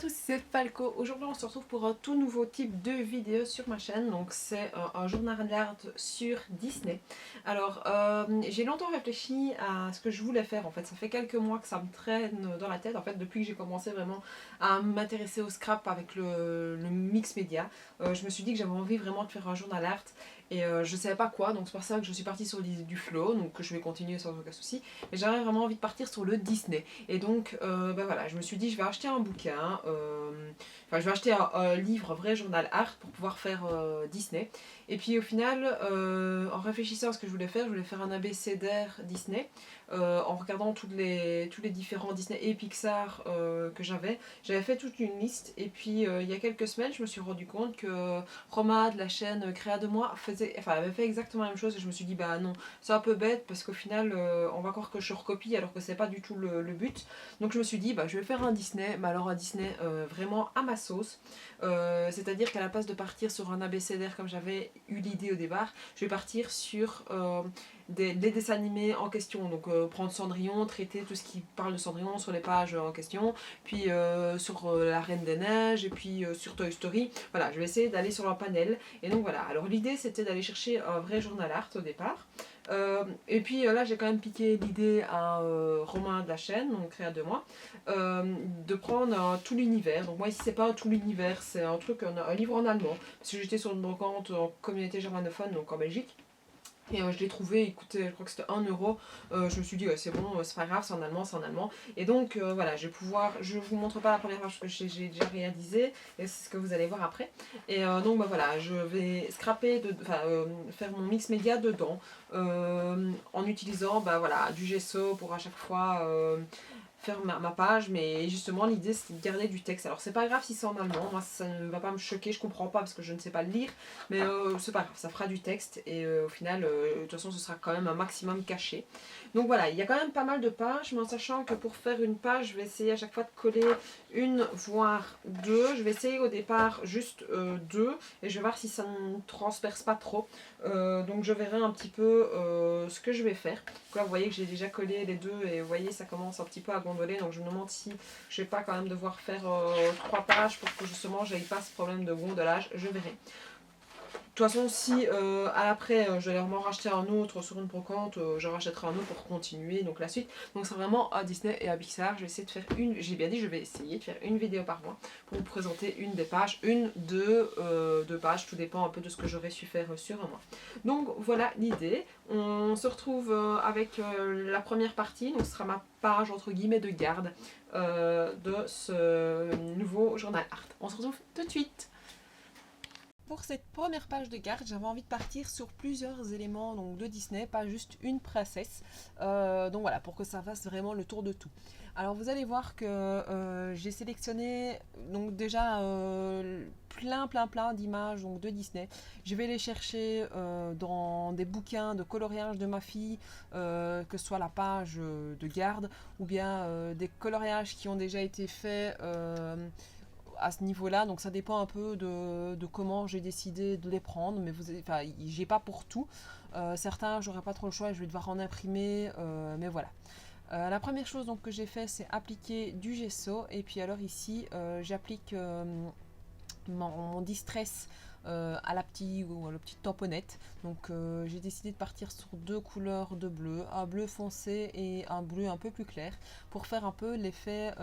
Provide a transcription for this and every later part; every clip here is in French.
tous, c'est Falco. Aujourd'hui on se retrouve pour un tout nouveau type de vidéo sur ma chaîne. Donc c'est un journal art sur Disney. Alors j'ai longtemps réfléchi à ce que je voulais faire en fait. Ça fait quelques mois que ça me traîne dans la tête en fait depuis que j'ai commencé vraiment à m'intéresser au scrap avec le mix média. Je me suis dit que j'avais envie vraiment de faire un journal art et je savais pas quoi. Donc c'est pour ça que je suis partie sur l'idée du flow, donc que je vais continuer sans aucun souci. Mais j'avais vraiment envie de partir sur le Disney. Et donc voilà, je me suis dit je vais acheter un bouquin, je vais acheter un livre, un vrai journal art pour pouvoir faire Disney. Et puis au final, en réfléchissant à ce que je voulais faire un abécédaire Disney. En regardant tous les différents Disney et Pixar que j'avais fait toute une liste. Et puis il y a quelques semaines, je me suis rendu compte que Roma de la chaîne Créa de moi avait fait exactement la même chose. Et je me suis dit bah non, c'est un peu bête parce qu'au final on va croire que je recopie alors que c'est pas du tout le but. Donc je me suis dit bah je vais faire un Disney, mais alors un Disney vraiment à ma sauce. C'est-à-dire qu'à la place de partir sur un abécédaire comme j'avais eu l'idée au départ, je vais partir sur les dessins animés en question. Donc prendre Cendrillon, traiter tout ce qui parle de Cendrillon sur les pages en question, puis sur la Reine des Neiges, et puis sur Toy Story. Voilà, je vais essayer d'aller sur leur panel. Et donc voilà, alors l'idée c'était d'aller chercher un vrai journal art au départ. Et puis là j'ai quand même piqué l'idée à Romain de la chaîne, donc Créa de moi, de prendre tout l'univers. Donc moi ici c'est pas tout l'univers, c'est un truc, un livre en allemand, parce que j'étais sur une brocante en communauté germanophone, donc en Belgique. Et je l'ai trouvé, il coûtait, je crois que c'était 1 euro. Je me suis dit, ouais, c'est bon, c'est pas grave, c'est en allemand, c'est en allemand. Et donc voilà, je vous montre pas la première page que j'ai déjà réalisé, et c'est ce que vous allez voir après. Et donc bah, voilà, je vais scraper, faire mon mix média dedans, en utilisant bah, voilà, du gesso pour à chaque fois faire ma page, mais justement l'idée c'est de garder du texte. Alors c'est pas grave si c'est en allemand, moi ça ne va pas me choquer, je comprends pas parce que je ne sais pas le lire, mais c'est pas grave, ça fera du texte et au final de toute façon ce sera quand même un maximum caché. Donc voilà, il y a quand même pas mal de pages, mais en sachant que pour faire une page je vais essayer à chaque fois de coller une voire deux. Je vais essayer au départ juste deux et je vais voir si ça ne transperce pas trop. Donc je verrai un petit peu ce que je vais faire. Donc là vous voyez que j'ai déjà collé les deux et vous voyez ça commence un petit peu à gondoler, donc je me demande si je vais pas quand même devoir faire 3 pages pour que justement j'aille pas ce problème de gondolage, je verrai. De toute façon, si à l'après je vais vraiment racheter un autre sur une brocante, je rachèterai un autre pour continuer donc la suite. Donc c'est vraiment à Disney et à Pixar. Je vais essayer de faire j'ai bien dit, je vais essayer de faire une vidéo par mois pour vous présenter une des pages, deux pages, tout dépend un peu de ce que j'aurais su faire sur un mois. Donc voilà l'idée. On se retrouve avec la première partie, donc ce sera ma page entre guillemets de garde de ce nouveau journal art. On se retrouve tout de suite. Pour cette première page de garde, j'avais envie de partir sur plusieurs éléments donc, de Disney, pas juste une princesse. Donc voilà, pour que ça fasse vraiment le tour de tout. Alors vous allez voir que j'ai sélectionné donc déjà plein d'images de Disney. Je vais les chercher dans des bouquins de coloriage de ma fille, que ce soit la page de garde ou bien des coloriages qui ont déjà été faits à ce niveau-là, donc ça dépend un peu de comment j'ai décidé de les prendre, mais j'ai pas pour tout. Certains, j'aurais pas trop le choix, je vais devoir en imprimer, mais voilà. La première chose donc, que j'ai fait, c'est appliquer du gesso, et puis alors ici, j'applique mon distress à la petite tamponnette. Donc j'ai décidé de partir sur deux couleurs de bleu, un bleu foncé et un bleu un peu plus clair, pour faire un peu l'effet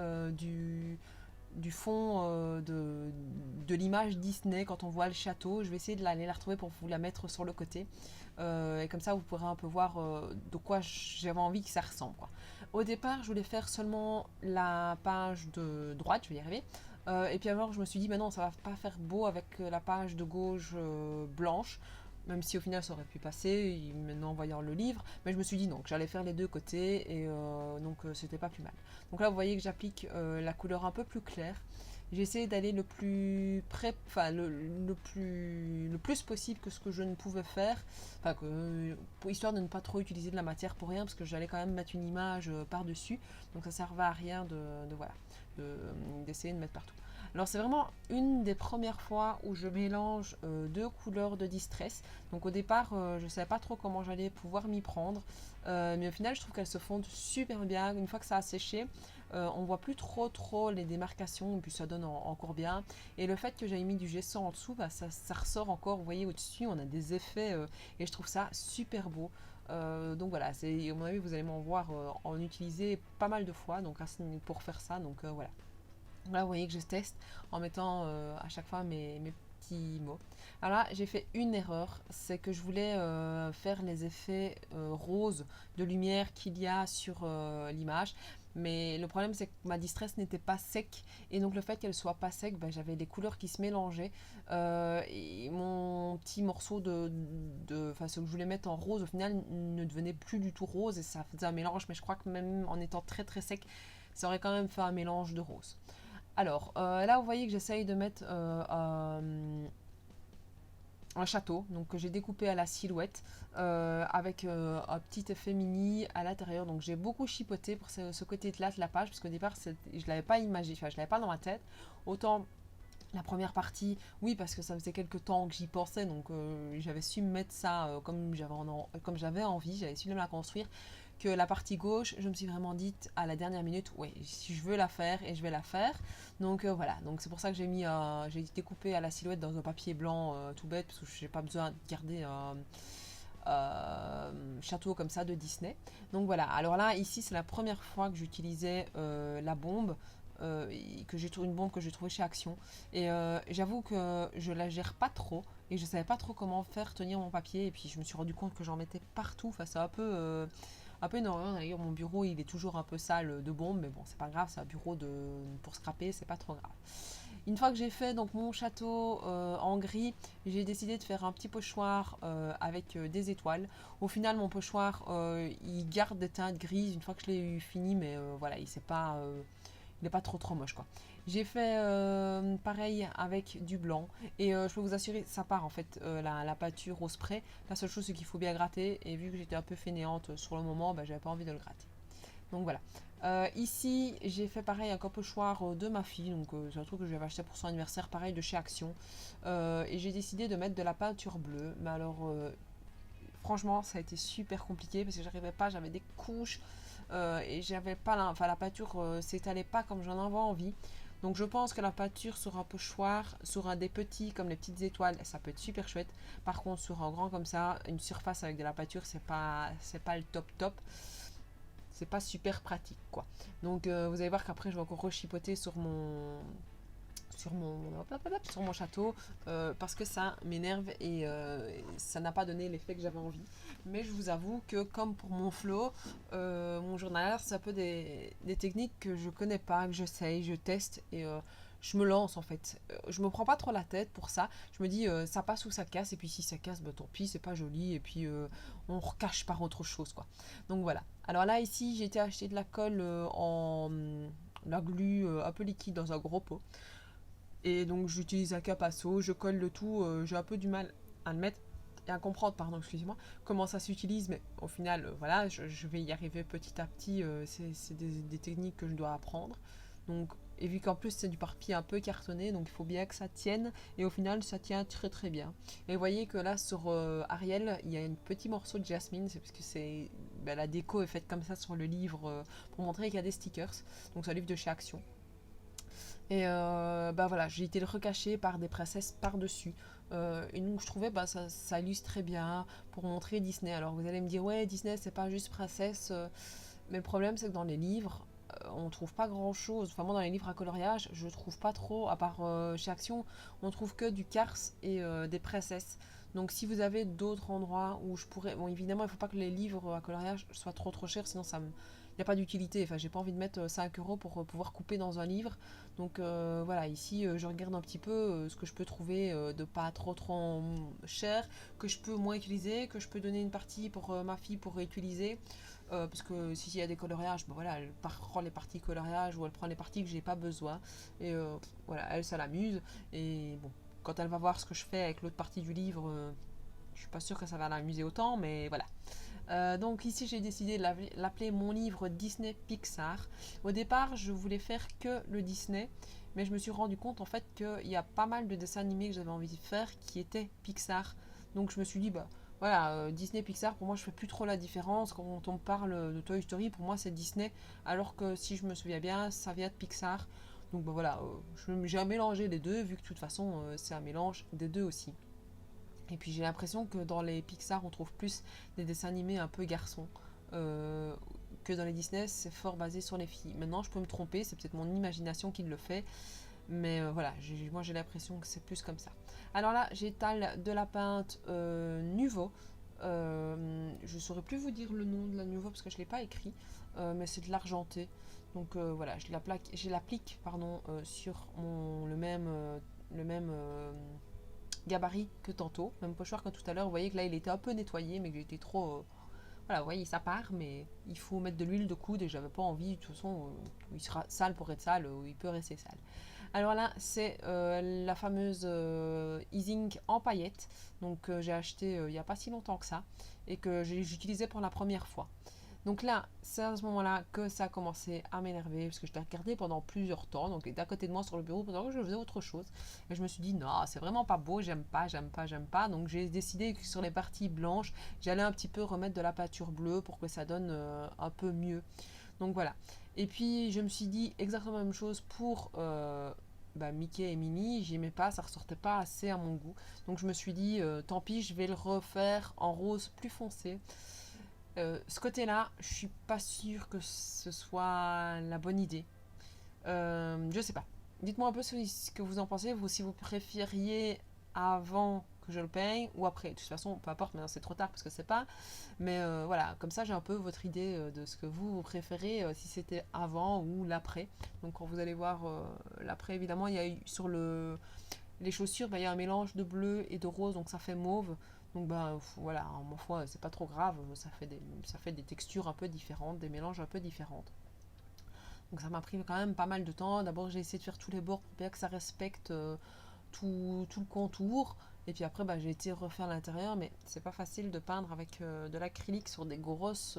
du fond de l'image Disney quand on voit le château. Je vais essayer de la retrouver pour vous la mettre sur le côté. Et comme ça vous pourrez un peu voir de quoi j'avais envie que ça ressemble, quoi. Au départ je voulais faire seulement la page de droite, je vais y arriver. Et puis alors je me suis dit mais non, ça va pas faire beau avec la page de gauche blanche, même si au final ça aurait pu passer maintenant en voyant le livre, mais je me suis dit non, que j'allais faire les deux côtés, et donc c'était pas plus mal. Donc là vous voyez que j'applique la couleur un peu plus claire. J'ai essayé d'aller le plus près, enfin le plus possible que ce que je ne pouvais faire, histoire de ne pas trop utiliser de la matière pour rien, parce que j'allais quand même mettre une image par dessus, donc ça servait à rien d'essayer de mettre partout. Alors c'est vraiment une des premières fois où je mélange deux couleurs de Distress. Donc au départ, je ne savais pas trop comment j'allais pouvoir m'y prendre. Mais au final, je trouve qu'elles se fondent super bien. Une fois que ça a séché, on voit plus trop les démarcations, et puis ça donne encore bien. Et le fait que j'aie mis du gesso en dessous, bah, ça ressort encore. Vous voyez, au-dessus, on a des effets et je trouve ça super beau. Donc voilà, à mon avis, vous allez m'en voir en utiliser pas mal de fois donc, pour faire ça. Donc voilà. Là, vous voyez que je teste en mettant à chaque fois mes petits mots. Alors là, j'ai fait une erreur, c'est que je voulais faire les effets roses de lumière qu'il y a sur l'image. Mais le problème, c'est que ma distress n'était pas sec. Et donc, le fait qu'elle soit pas sec, ben, j'avais des couleurs qui se mélangeaient. Et mon petit morceau enfin, ce que je voulais mettre en rose, au final, ne devenait plus du tout rose. Et ça faisait un mélange. Mais je crois que même en étant très sec, ça aurait quand même fait un mélange de rose. Alors, là, vous voyez que j'essaye de mettre un château, donc que j'ai découpé à la silhouette, avec un petit effet mini à l'intérieur. Donc, j'ai beaucoup chipoté pour ce côté-là de la page, parce qu'au départ, je ne l'avais pas imaginé, enfin, je ne l'avais pas dans ma tête. Autant la première partie, oui, parce que ça faisait quelques temps que j'y pensais, donc j'avais su mettre ça comme j'avais envie, j'avais su me la construire. Que la partie gauche, je me suis vraiment dit à la dernière minute, oui, si je veux la faire, et je vais la faire. Donc voilà, donc c'est pour ça que j'ai découpé à la silhouette dans un papier blanc tout bête, parce que j'ai pas besoin de garder château comme ça de Disney. Donc voilà, alors là, ici, c'est la première fois que j'utilisais la bombe. Une bombe que j'ai trouvée chez Action, et j'avoue que je la gère pas trop et je savais pas trop comment faire tenir mon papier, et puis je me suis rendu compte que j'en mettais partout. Enfin, c'est un peu une horreur. D'ailleurs, mon bureau, il est toujours un peu sale de bombes, mais bon, c'est pas grave, c'est un bureau pour scraper, c'est pas trop grave. Une fois que j'ai fait donc mon château en gris, j'ai décidé de faire un petit pochoir avec des étoiles. Au final, mon pochoir, il garde des teintes grises une fois que je l'ai eu fini, mais voilà, il n'est pas trop moche, quoi. J'ai fait pareil avec du blanc, et je peux vous assurer, ça part en fait, la pâture au spray. La seule chose, c'est qu'il faut bien gratter, et vu que j'étais un peu fainéante sur le moment, bah, j'avais pas envie de le gratter. Donc voilà. Ici, j'ai fait pareil un pochoir de ma fille, donc c'est un truc que je lui avais acheté pour son anniversaire, pareil de chez Action. Et j'ai décidé de mettre de la peinture bleue, mais alors franchement, ça a été super compliqué parce que j'arrivais pas, j'avais des couches et j'avais pas la peinture s'étalait pas comme j'en avais envie. Donc je pense que la peinture sur un pochoir, sur un des petits comme les petites étoiles, ça peut être super chouette. Par contre, sur un grand comme ça, une surface avec de la peinture, c'est pas le top. C'est pas super pratique, quoi. Donc vous allez voir qu'après je vais encore rechipoter sur mon château parce que ça m'énerve et ça n'a pas donné l'effet que j'avais envie. Mais je vous avoue que comme pour mon flow, mon journal, c'est un peu des techniques que je connais pas, que j'essaye, je teste et je me lance en fait. Je me prends pas trop la tête pour ça. Je me dis ça passe ou ça casse, et puis si ça casse, bah, tant pis, c'est pas joli, et puis on recache par autre chose, quoi. Donc voilà. Alors là ici j'ai été acheter de la colle en la glu un peu liquide dans un gros pot. Et donc j'utilise un capasso, je colle le tout, j'ai un peu du mal à le mettre et à comprendre, pardon, excusez-moi, comment ça s'utilise, mais au final, voilà, je vais y arriver petit à petit, c'est des techniques que je dois apprendre. Donc, et vu qu'en plus c'est du papier un peu cartonné, donc il faut bien que ça tienne, et au final ça tient très bien. Et vous voyez que là sur Ariel, il y a un petit morceau de jasmine, c'est parce que la déco est faite comme ça sur le livre pour montrer qu'il y a des stickers, donc c'est un livre de chez Action. Et bah voilà, j'ai été le recacher par des princesses par-dessus. Et donc je trouvais ça illustrait bien pour montrer Disney. Alors vous allez me dire, ouais, Disney c'est pas juste princesse. Mais le problème c'est que dans les livres, on trouve pas grand chose. Enfin, moi dans les livres à coloriage, je trouve pas trop, à part chez Action, on trouve que du Cars et des princesses. Donc si vous avez d'autres endroits où je pourrais. Bon, évidemment, il faut pas que les livres à coloriage soient trop chers, sinon ça me. Il n'y a pas d'utilité, enfin j'ai pas envie de mettre 5 € pour pouvoir couper dans un livre. Donc voilà, ici je regarde un petit peu ce que je peux trouver de pas trop cher, que je peux moins utiliser, que je peux donner une partie pour ma fille pour réutiliser. Parce que si il y a des coloriages, ben voilà, elle prend les parties coloriage ou elle prend les parties que j'ai pas besoin. Et voilà, elle ça l'amuse. Et bon, quand elle va voir ce que je fais avec l'autre partie du livre, je suis pas sûre que ça va l'amuser autant, mais voilà. Donc ici j'ai décidé de l'appeler mon livre Disney Pixar. Au départ je voulais faire que le Disney, mais je me suis rendu compte en fait qu'il y a pas mal de dessins animés que j'avais envie de faire qui étaient Pixar. Donc je me suis dit, bah voilà, Disney Pixar, pour moi je fais plus trop la différence. Quand on parle de Toy Story, pour moi c'est Disney, alors que si je me souviens bien, ça vient de Pixar. Donc bah, voilà, j'ai mélangé les deux, vu que de toute façon c'est un mélange des deux aussi. Et puis j'ai l'impression que dans les Pixar, on trouve plus des dessins animés un peu garçons. Que dans les Disney, c'est fort basé sur les filles. Maintenant, je peux me tromper, c'est peut-être mon imagination qui le fait. Mais voilà, moi j'ai l'impression que c'est plus comme ça. Alors là, j'étale de la peinture Nuvo. Je ne saurais plus vous dire le nom de la Nuvo parce que je ne l'ai pas écrit. Mais c'est de l'argenté. Donc voilà, je l'applique sur le même gabarit que tantôt. Même pochoir que tout à l'heure. Vous voyez que là, il était un peu nettoyé, mais que j'étais trop... voilà, vous voyez, ça part, mais il faut mettre de l'huile de coude et j'avais pas envie. De toute façon, il sera sale pour être sale, ou il peut rester sale. Alors là, c'est la fameuse Easing en paillettes. Donc j'ai acheté il n'y a pas si longtemps que ça et que j'utilisais pour la première fois. Donc là, c'est à ce moment-là que ça a commencé à m'énerver parce que je l'ai regardé pendant plusieurs temps. Donc il était à côté de moi sur le bureau pendant que je faisais autre chose. Et je me suis dit, non, c'est vraiment pas beau, j'aime pas. Donc j'ai décidé que sur les parties blanches, j'allais un petit peu remettre de la peinture bleue pour que ça donne un peu mieux. Donc voilà. Et puis je me suis dit exactement la même chose pour Mickey et Minnie. J'aimais pas, ça ressortait pas assez à mon goût. Donc je me suis dit, tant pis, je vais le refaire en rose plus foncé. Ce côté-là, je suis pas sûre que ce soit la bonne idée. Je sais pas. Dites-moi un peu ce que vous en pensez, vous, si vous préfériez avant que je le peigne ou après. De toute façon, peu importe, maintenant c'est trop tard parce que c'est pas. Mais voilà, comme ça j'ai un peu votre idée de ce que vous préférez, si c'était avant ou l'après. Donc quand vous allez voir l'après, évidemment, il y a eu sur les chaussures, il y a un mélange de bleu et de rose, donc ça fait mauve. Donc voilà, en foi, c'est pas trop grave, ça fait des textures un peu différentes, des mélanges un peu différentes. Donc ça m'a pris quand même pas mal de temps. D'abord j'ai essayé de faire tous les bords pour bien que ça respecte tout le contour. Et puis après j'ai été refaire l'intérieur, mais c'est pas facile de peindre avec de l'acrylique sur des grosses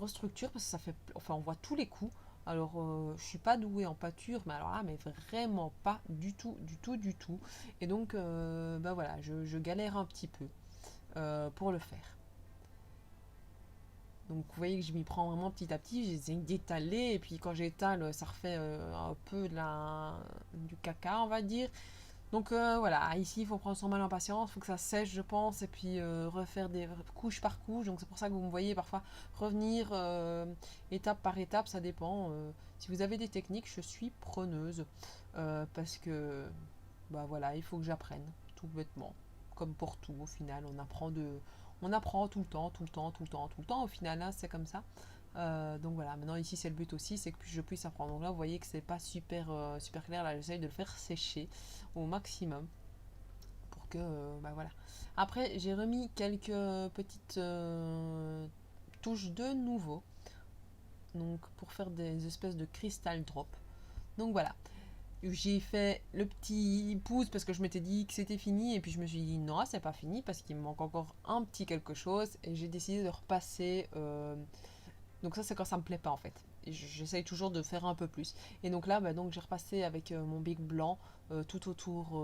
structures parce que ça fait, enfin on voit tous les coups. Alors je suis pas douée en peinture, mais alors là mais vraiment pas du tout. Et donc voilà, je galère un petit peu pour le faire. Donc vous voyez que je m'y prends vraiment petit à petit, j'essaie d'étaler et puis quand j'étale ça refait un peu du caca on va dire. Donc voilà, ici il faut prendre son mal en patience, il faut que ça sèche je pense et puis refaire des couches par couche. Donc c'est pour ça que vous me voyez parfois revenir étape par étape, ça dépend. Si vous avez des techniques, je suis preneuse parce que voilà, il faut que j'apprenne tout bêtement. Comme pour tout au final, on apprend tout le temps au final, hein, c'est comme ça. Donc voilà, maintenant ici c'est le but aussi, c'est que je puisse apprendre. Donc là vous voyez que c'est pas super clair, là j'essaye de le faire sécher au maximum pour que voilà. Après j'ai remis quelques petites touches de nouveau, donc pour faire des espèces de crystal drop. Donc voilà, j'ai fait le petit pouce parce que je m'étais dit que c'était fini et puis je me suis dit non, c'est pas fini parce qu'il me manque encore un petit quelque chose et j'ai décidé de repasser. Donc ça c'est quand ça me plaît pas en fait. J'essaye toujours de faire un peu plus. Et donc là donc j'ai repassé avec mon bic blanc tout autour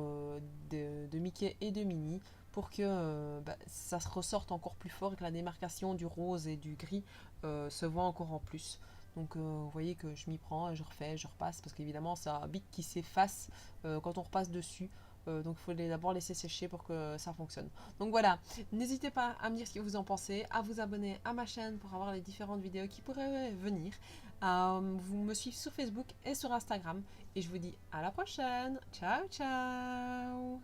de Mickey et de Minnie pour que ça se ressorte encore plus fort et que la démarcation du rose et du gris se voit encore en plus. Donc vous voyez que je m'y prends, je refais, je repasse, parce qu'évidemment c'est un bic qui s'efface quand on repasse dessus. Donc il faut d'abord laisser sécher pour que ça fonctionne. Donc voilà, n'hésitez pas à me dire ce que vous en pensez, à vous abonner à ma chaîne pour avoir les différentes vidéos qui pourraient venir. Vous me suivez sur Facebook et sur Instagram. Et je vous dis à la prochaine. Ciao ciao.